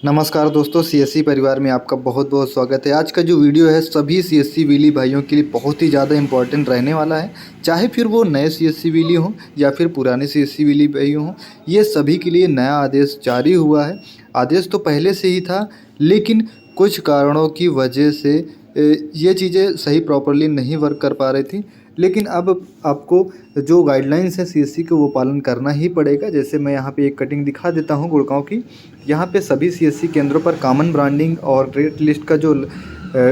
नमस्कार दोस्तों, सीएससी परिवार में आपका बहुत बहुत स्वागत है। आज का जो वीडियो है सभी सीएससी विली भाइयों के लिए बहुत ही ज़्यादा इम्पोर्टेंट रहने वाला है। चाहे फिर वो नए सीएससी विली हों या फिर पुराने सीएससी विली भाइयों हों, ये सभी के लिए नया आदेश जारी हुआ है। आदेश तो पहले से ही था, लेकिन कुछ कारणों की वजह से ये चीज़ें सही प्रॉपरली नहीं वर्क कर पा रही थी। लेकिन अब आपको जो गाइडलाइंस है सीएससी के, वो पालन करना ही पड़ेगा। जैसे मैं यहाँ पे एक कटिंग दिखा देता हूँ गुड़गांव की। यहाँ पे सभी सीएससी केंद्रों पर कॉमन ब्रांडिंग और रेट लिस्ट का जो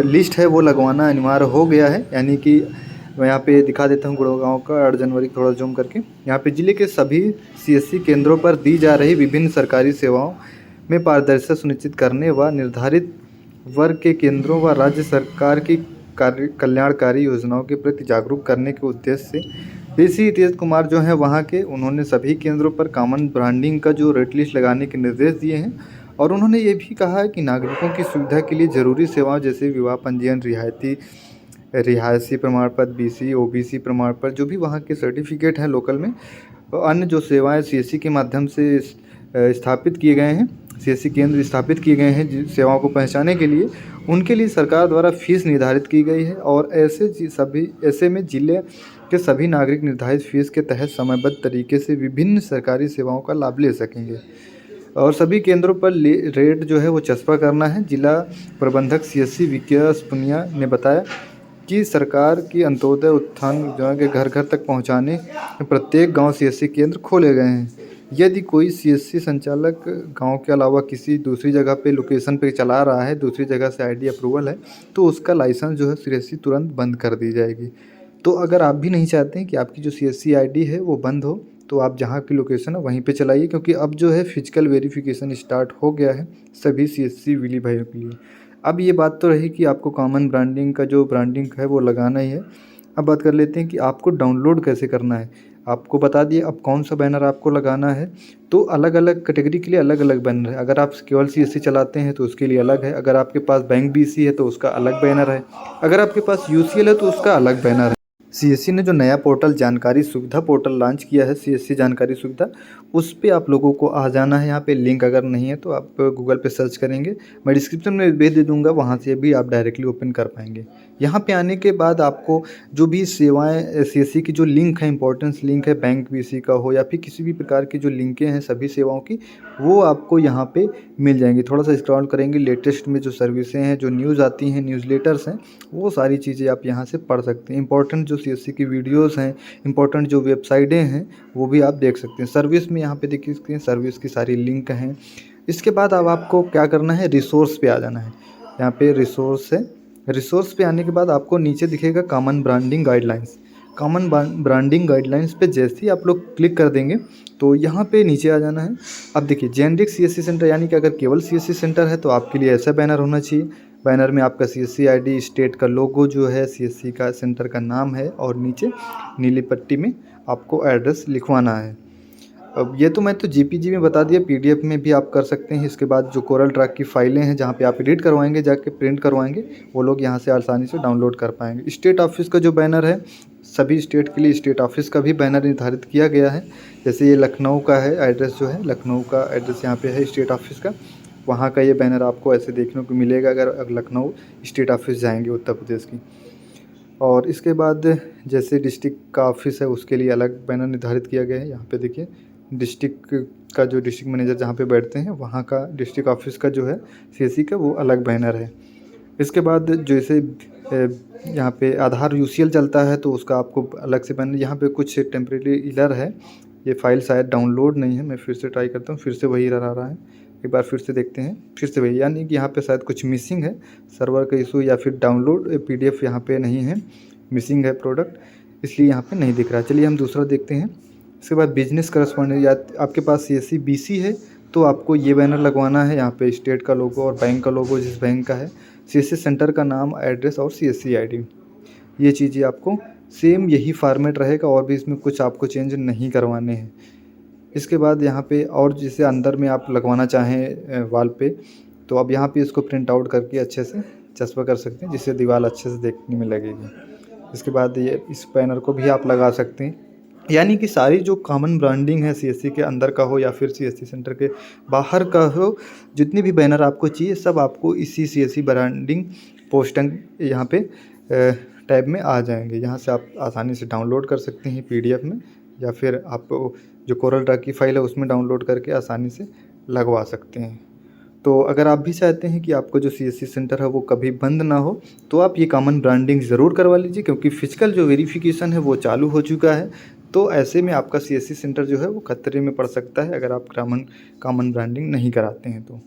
लिस्ट है वो लगवाना अनिवार्य हो गया है। यानी कि मैं यहाँ पे दिखा देता हूँ गुड़गांव का 8 जनवरी थोड़ा जूम करके। यहाँ पे ज़िले के सभी सीएससी केंद्रों पर दी जा रही विभिन्न सरकारी सेवाओं में पारदर्शिता सुनिश्चित करने व निर्धारित वर्ग के केंद्रों व राज्य सरकार की कल्याणकारी योजनाओं के प्रति जागरूक करने के उद्देश्य से डीसी हितेश कुमार जो हैं वहाँ के, उन्होंने सभी केंद्रों पर कॉमन ब्रांडिंग का जो रेट लिस्ट लगाने के निर्देश दिए हैं। और उन्होंने ये भी कहा है कि नागरिकों की सुविधा के लिए ज़रूरी सेवाओं जैसे विवाह पंजीयन, रिहायशी प्रमाण पत्र, बीसी ओबीसी प्रमाण पत्र, जो भी वहाँ के सर्टिफिकेट हैं लोकल में, अन्य जो सेवाएं सीएससी के माध्यम से स्थापित किए गए हैं, सीएससी केंद्र स्थापित किए गए हैं जिन सेवाओं को पहचाने के लिए, उनके लिए सरकार द्वारा फीस निर्धारित की गई है। और ऐसे में ज़िले के सभी नागरिक निर्धारित फीस के तहत समयबद्ध तरीके से विभिन्न सरकारी सेवाओं का लाभ ले सकेंगे। और सभी केंद्रों पर रेट जो है वो चस्पा करना है। जिला प्रबंधक सीएससी विकास पुनिया ने बताया कि सरकार की अंत्योदय उत्थान योजना के घर घर तक पहुंचाने प्रत्येक गांव सीएससी केंद्र खोले गए हैं। यदि कोई सीएससी संचालक गांव के अलावा किसी दूसरी जगह पे लोकेशन पे चला रहा है, दूसरी जगह से आईडी अप्रूवल है, तो उसका लाइसेंस जो है सीएससी तुरंत बंद कर दी जाएगी। तो अगर आप भी नहीं चाहते हैं कि आपकी जो सीएससी आईडी है वो बंद हो, तो आप जहाँ की लोकेशन है वहीं पे चलाइए, क्योंकि अब जो है फिजिकल वेरिफिकेशन स्टार्ट हो गया है सभी सीएससी विली भाइयों के लिए। अब ये बात तो रही कि आपको कॉमन ब्रांडिंग का जो ब्रांडिंग है वो लगाना ही है। अब बात कर लेते हैं कि आपको डाउनलोड कैसे करना है। आपको बता दिए अब कौन सा बैनर आपको लगाना है। तो अलग अलग कैटेगरी के लिए अलग अलग बैनर है। अगर आप केवल सीएससी चलाते हैं तो उसके लिए अलग है। अगर आपके पास बैंक बीसी है तो उसका अलग बैनर है। अगर आपके पास यूसीएल है तो उसका अलग बैनर है। सीएससी ने जो नया पोर्टल जानकारी सुविधा पोर्टल लॉन्च किया है, सीएससी जानकारी सुविधा, उस पे आप लोगों को आ जाना है। यहाँ पे लिंक अगर नहीं है तो आप गूगल पे सर्च करेंगे, मैं डिस्क्रिप्शन में भेज दे दूँगा, वहाँ से भी आप डायरेक्टली ओपन कर पाएंगे। यहाँ पे आने के बाद आपको जो भी सेवाएं सीएससी की जो लिंक है, इंपॉर्टेंस लिंक है, बैंक बीसी का हो या फिर किसी भी प्रकार की जो लिंकें हैं सभी सेवाओं की, वो आपको यहाँ पे मिल जाएंगी। थोड़ा सा स्क्रॉल करेंगे, लेटेस्ट में जो सर्विसें हैं, जो न्यूज़ आती हैं, न्यूज़लेटर्स हैं, वो सारी चीज़ें आप यहाँ से पढ़ सकते हैं। इंपॉर्टेंट जो सीएससी की वीडियोस हैं, इंपॉर्टेंट जो वेबसाइटें हैं, वो भी आप देख सकते हैं। सर्विस में यहाँ पे देख सकते हैं, सर्विस की सारी लिंक हैं। इसके बाद अब आपको क्या करना है, रिसोर्स पे आ जाना है। यहाँ पे रिसोर्स है, रिसोर्स पे आने के बाद आपको नीचे दिखेगा common branding guidelines. Common branding guidelines पे जैसे ही आप लोग क्लिक कर देंगे तो यहाँ पे नीचे आ जाना है। अब देखिए, जेनरिक सीएससी सेंटर, यानी कि अगर केवल सीएससी सेंटर है तो आपके लिए ऐसा बैनर होना चाहिए। बैनर में आपका सीएससी आईडी, स्टेट का लोगो जो है, सीएससी का सेंटर का नाम है, और नीचे नीली पट्टी में आपको एड्रेस लिखवाना है। अब ये तो मैं तो जेपीजी में बता दिया, पीडीएफ में भी आप कर सकते हैं। इसके बाद जो कोरल ड्रॉ की फाइलें हैं जहाँ पे आप एडिट करवाएंगे, जाके प्रिंट करवाएंगे, वो लोग यहाँ से आसानी से डाउनलोड कर पाएंगे। स्टेट ऑफिस का जो बैनर है, सभी स्टेट के लिए स्टेट ऑफिस का भी बैनर निर्धारित किया गया है। जैसे ये लखनऊ का है, एड्रेस जो है लखनऊ का एड्रेस यहाँ पे है स्टेट ऑफिस का, वहाँ का ये बैनर आपको ऐसे देखने को मिलेगा अगर लखनऊ स्टेट ऑफिस जाएंगे उत्तर प्रदेश की। और इसके बाद जैसे डिस्ट्रिक्ट का ऑफिस है उसके लिए अलग बैनर निर्धारित किया गया है। यहाँ पे देखिए, डिस्ट्रिक्ट का जो डिस्ट्रिक्ट मैनेजर जहाँ पे बैठते हैं वहाँ का डिस्ट्रिक्ट ऑफिस का जो है सीएससी का, वो अलग बैनर है। इसके बाद जैसे यहाँ पे आधार यूसीएल चलता है तो उसका आपको अलग से बैनर। यहाँ पे कुछ टेम्परेरी एरर है, ये फाइल शायद डाउनलोड नहीं है। मैं फिर से ट्राई करता हूँ, फिर से वही एरर आ रहा है। एक बार फिर से देखते हैं, फिर से वही, यानी कि यहाँ पे शायद कुछ मिसिंग है, सर्वर का इशू, या फिर डाउनलोड पीडीएफ यहाँ पे नहीं है, मिसिंग है प्रोडक्ट, इसलिए यहाँ पे नहीं दिख रहा। चलिए हम दूसरा देखते हैं। इसके बाद बिजनेस करस्पॉन्डेंट, या आपके पास सीएससी बीसी है तो आपको ये बैनर लगवाना है। यहाँ पे स्टेट का लोगो और बैंक का लोगो, जिस बैंक का है, सीएससी सेंटर का नाम, एड्रेस और सीएससी आईडी, ये चीज़ें आपको सेम यही फॉर्मेट रहेगा, और भी इसमें कुछ आपको चेंज नहीं करवाने हैं। इसके बाद यहाँ पे और जैसे अंदर में आप लगवाना चाहें वाल पे, तो अब यहाँ पे इसको प्रिंट आउट करके अच्छे से चस्पा कर सकते हैं, जिससे दीवार अच्छे से देखने में लगेगी। इसके बाद ये इस बैनर को भी आप लगा सकते हैं। यानी कि सारी जो कॉमन ब्रांडिंग है सीएससी के अंदर का हो या फिर सीएससी सेंटर के बाहर का हो, जितनी भी बैनर आपको चाहिए सब आपको इसी सीएससी ब्रांडिंग पोस्टंग यहाँ पे टैब में आ जाएंगे। यहाँ से आप आसानी से डाउनलोड कर सकते हैं पीडीएफ में, या फिर आप जो कोरल ड्रा की फ़ाइल है उसमें डाउनलोड करके आसानी से लगवा सकते हैं। तो अगर आप भी चाहते हैं कि आपको जो सीएससी सेंटर है वो कभी बंद ना हो, तो आप ये कॉमन ब्रांडिंग ज़रूर करवा लीजिए, क्योंकि फिजिकल जो वेरिफिकेशन है वो चालू हो चुका है। तो ऐसे में आपका सीएससी सेंटर जो है वो खतरे में पड़ सकता है अगर आप कॉमन ब्रांडिंग नहीं कराते हैं तो।